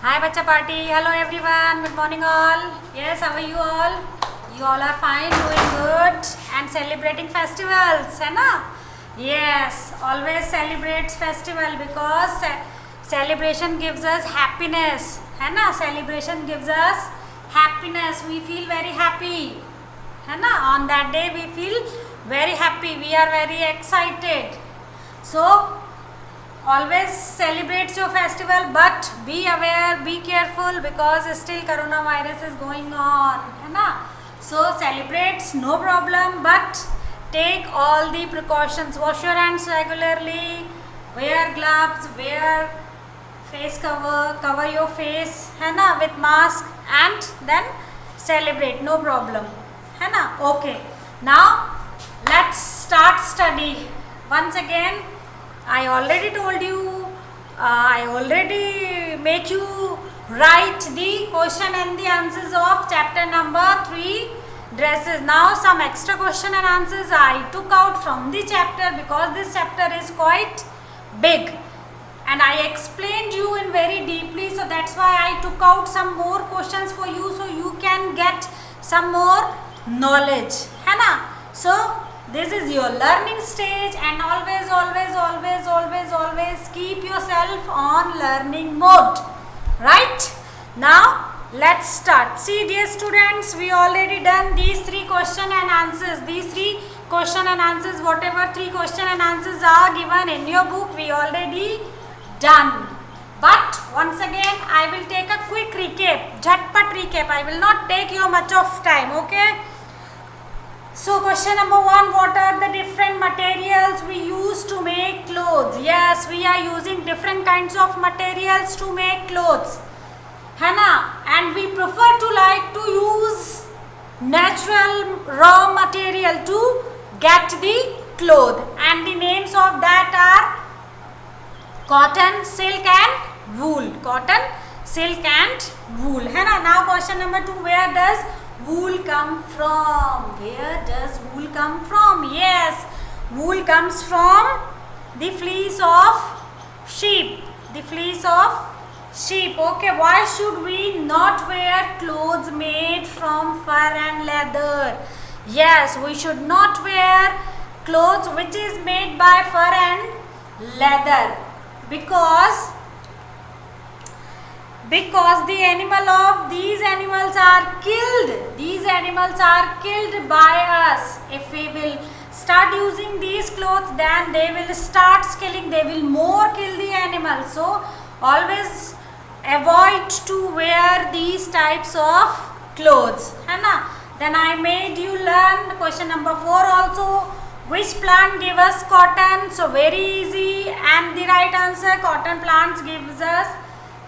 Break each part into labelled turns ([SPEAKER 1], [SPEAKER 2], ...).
[SPEAKER 1] Hi Bacha Party, hello everyone, good morning all. Yes, how are you all? You all are fine, doing good and celebrating festivals, है ना? Yes, always celebrates festival because celebration gives us happiness, है ना? Celebration gives us happiness, we feel very happy, है ना? On that day we feel very happy, we are very excited. So always celebrate your festival, but be aware, be careful because still coronavirus is going on, है ना? So celebrate, no problem, but take all the precautions. Wash your hands regularly, wear gloves, wear face cover, cover your face, है ना, with mask, and then celebrate, no problem, है ना? Okay, now let's start study. Once again, I already told you, I already make you write the question and the answers of chapter number 3, dresses. Now some extra question and answers I took out from the chapter because this chapter is quite big and I explained you in very deeply, so that's why I took out some more questions for you so you can get some more knowledge, है ना? So this is your learning stage and always keep yourself on learning mode, right? Now let's start. See dear students, we already done these 3 question and answers. These 3 question and answers, whatever 3 question and answers are given in your book, we already done. But once again I will take a quick recap, jhatpat recap. I will not take you much of time, okay? So question number 1, what are the different materials we use to make clothes? Yes, we are using different kinds of materials to make clothes, है ना? And we prefer to like to use natural raw material to get the cloth. And the names of that are cotton, silk and wool. Cotton, silk and wool, है ना? Now question number 2, where does wool come from? Where does wool come from? Yes, wool comes from the fleece of sheep. The fleece of sheep. Okay, why should we not wear clothes made from fur and leather? Yes, we should not wear clothes which is made by fur and leather because the animal of these animals are killed. These animals are killed by us. If we will start using these clothes, then they will start killing, they will more kill the animals. So always avoid to wear these types of clothes, है ना? Then I made you learn question number 4 also, which plant give us cotton? So very easy, and the right answer, cotton plants gives us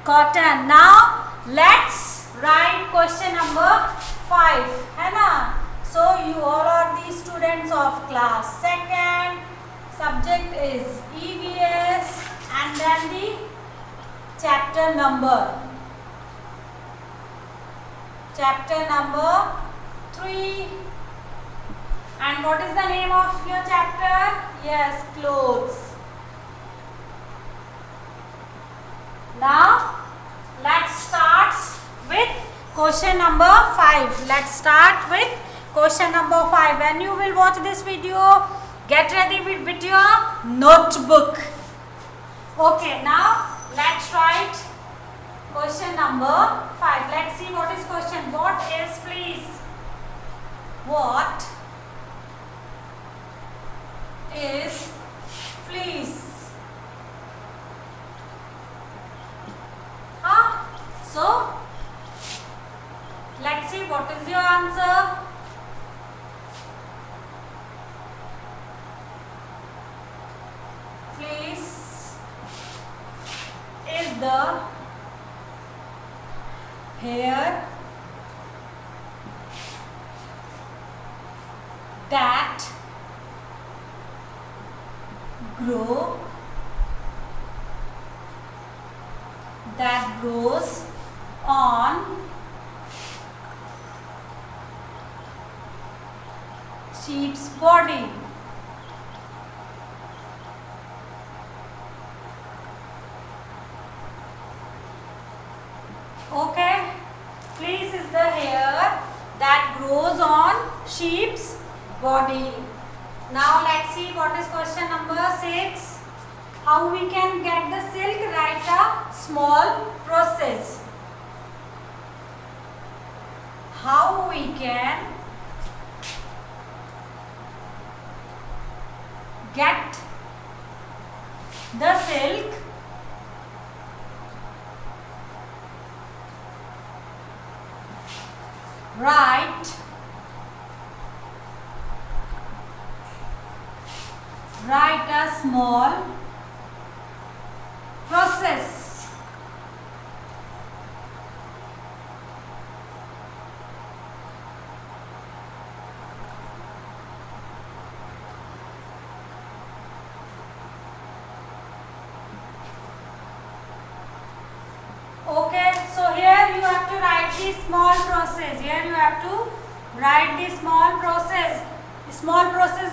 [SPEAKER 1] cotton. Now let's write question number 5, है ना? So you all are the students of class 2nd, subject is EVS, and then the chapter number 3. And what is the name of your chapter? Yes, clothes. Now let's start with question number 5. Let's start with question number 5. When you will watch this video, get ready with your notebook. Okay, now let's write question number 5. Let's see what is question. What is fleece? What is fleece? So let's see what is your answer. Fleece is the hair that grows on sheep's body. Okay, fleece is the hair that grows on sheep's body. Now let's see what is question number 6. How we can get the silk? Write a small process. How we can get the silk write a small process. Okay, so here you have to write the small process. Here you have to write the small process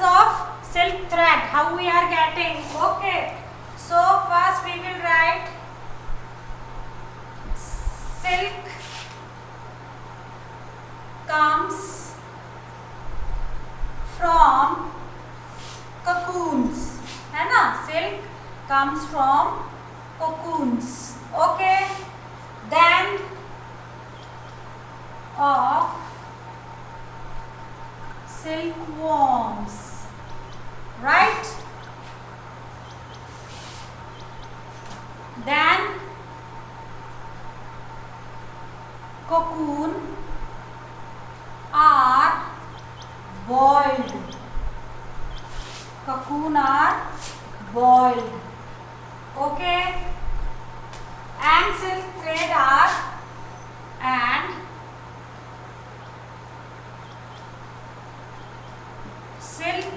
[SPEAKER 1] of silk thread. How we are getting? Okay, so first we will write silk comes from cocoons, है ना? Silk comes from cocoons. Okay, then of silkworms, right? Then cocoon are boiled. Cocoon are boiled. Okay, and silk thread and silk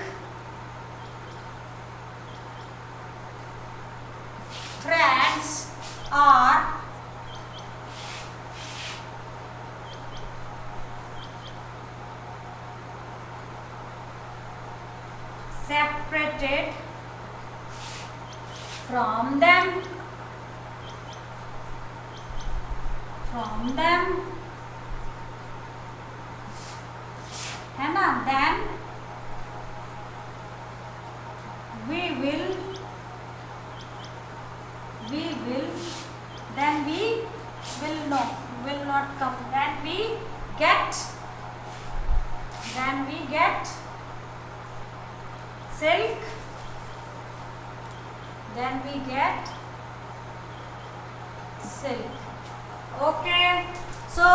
[SPEAKER 1] threads are separated from them है ना? Then we will not come. Then we get silk. Then we get silk. Okay, so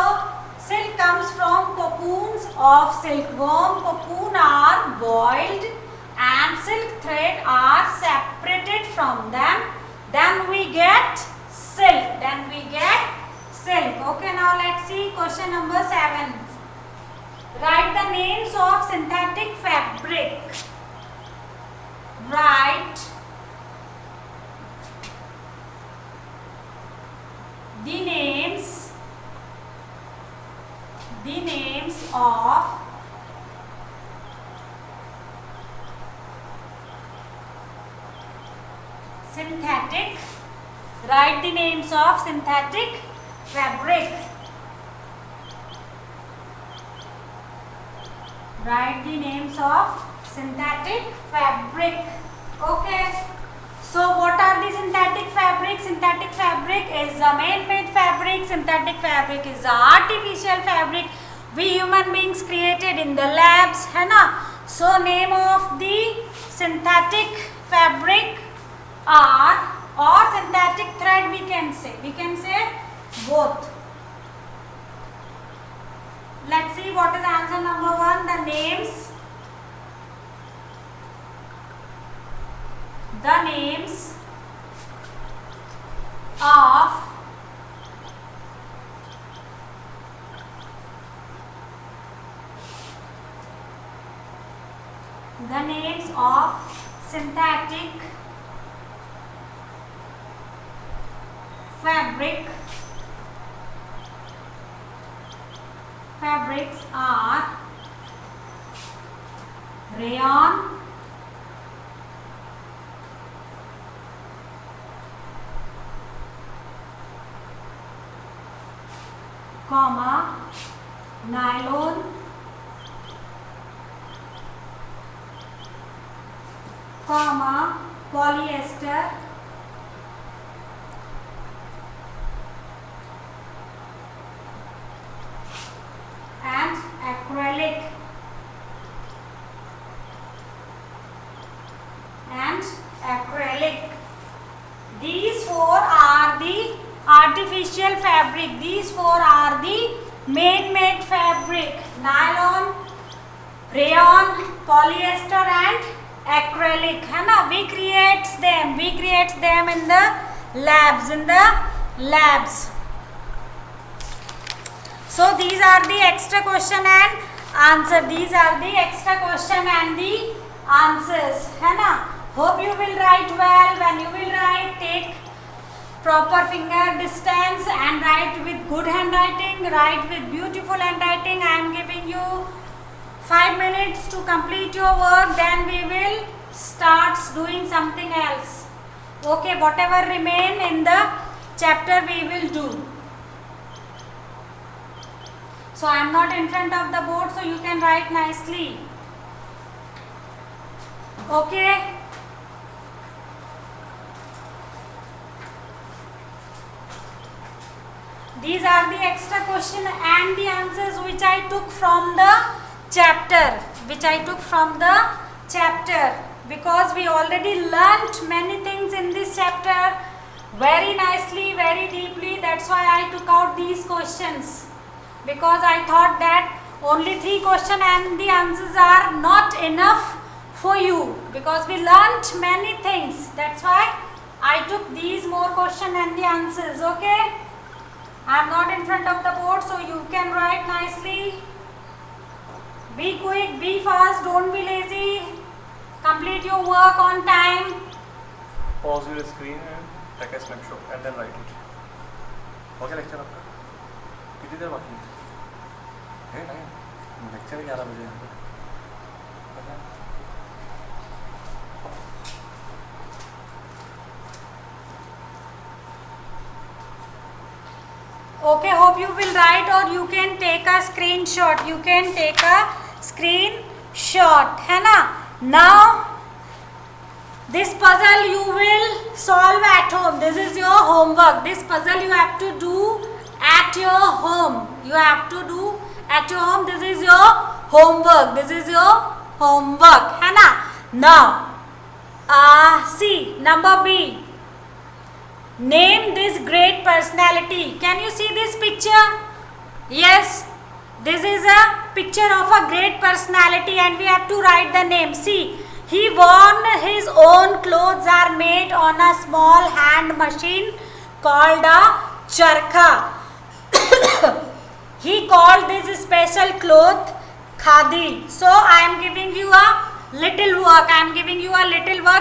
[SPEAKER 1] silk comes from cocoons of silkworm. Cocoon are boiled and silk thread are separated from them. Then we get silk. Okay, now let's see question number 7. Write the names of synthetic fabric. Write the names of synthetic. Write the names of synthetic fabric. Write the names of synthetic fabric. Okay, so what are the synthetic fabric? Synthetic fabric is a man-made fabric. Synthetic fabric is a artificial fabric we human beings created in the labs, है ना? So name of the synthetic fabric are, or synthetic thread we can say both. Let's see what is answer number 1. The names of synthetic fabrics are rayon, comma nylon, comma polyester, and acrylic, and acrylic. These four are the artificial fabric. These four are the man-made fabric: nylon, rayon, polyester and acrylic. है ना? We create them in the labs. So these are the extra question and answer. These are the extra question and the answers. है ना? Hope you will write well. When you will write, take proper finger distance and write with good handwriting. Write with beautiful handwriting. I am giving you 5 minutes to complete your work. Then we will start doing something else. Okay, whatever remain in the chapter we will do. So I am not in front of the board, so you can write nicely. Okay. These are the extra question and the answers which I took from the chapter. Because we already learnt many things in this chapter very nicely, very deeply. That's why I took out these questions. Because I thought that only 3 questions and the answers are not enough for you. Because we learnt many things. That's why I took these more questions and the answers. Okay? I am not in front of the board, so you can write nicely. Be quick, be fast, don't be lazy. Complete your work on time.
[SPEAKER 2] Pause your screen and take a snapshot and then write it. Okay, lecture आपका कितनी देर बाकी है? नहीं, lecture 11 बजे है.
[SPEAKER 1] Okay, hope you will write, or you can take a screenshot. है ना? Now this puzzle you will solve at home. This is your homework. This puzzle you have to do at your home. This is your homework. है ना? Now see number B. Name this great personality. Can you see this picture? Yes, this is a picture of a great personality and we have to write the name. See, he worn his own clothes are made on a small hand machine called a charkha. He called this special cloth khadi. So I am giving you a little work.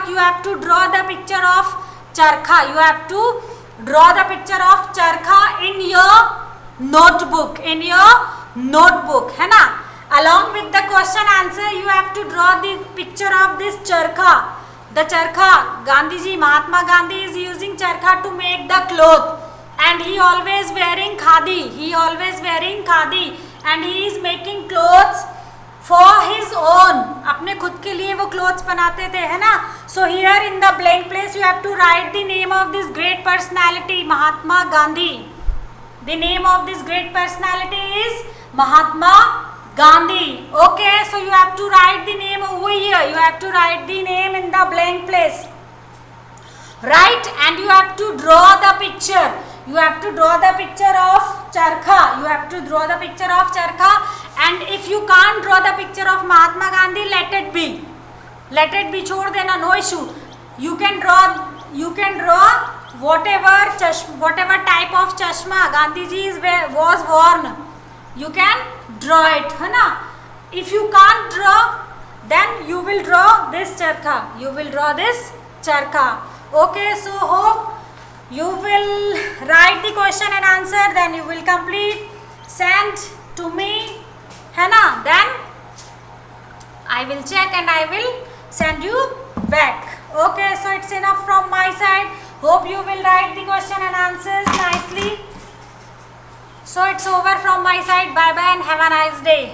[SPEAKER 1] You have to draw the picture of charkha. You have to draw the picture of charkha in your notebook. है ना? Along with the question answer, you have to draw the picture of this charkha. The charkha, Mahatma Gandhi is using charkha to make the cloth, and he always wearing khadi. And he is making clothes for his own. अपने खुद के लिए वो clothes बनाते थे, है ना? So here in the blank place you have to write the name of this great personality, Mahatma Gandhi. The name of this great personality is Mahatma Gandhi. Okay, so you have to write the name over here. You have to write the name in the blank place. Right, and you have to draw the picture. You have to draw the picture of charkha. And if you can't draw the picture of Mahatma Gandhi, let it be. छोड़ देना, no issue. You can draw whatever type of chashma Gandhiji was worn. You can draw it, है ना? If you can't draw, then you will draw this charkha. Okay, so hope you will write the question and answer, then you will complete, send to me, है ना? Then I will check and I will send you back. Okay, so it's enough from my side. Hope you will write the question and answers nicely. So So it's over from my side. Bye bye and have a nice day.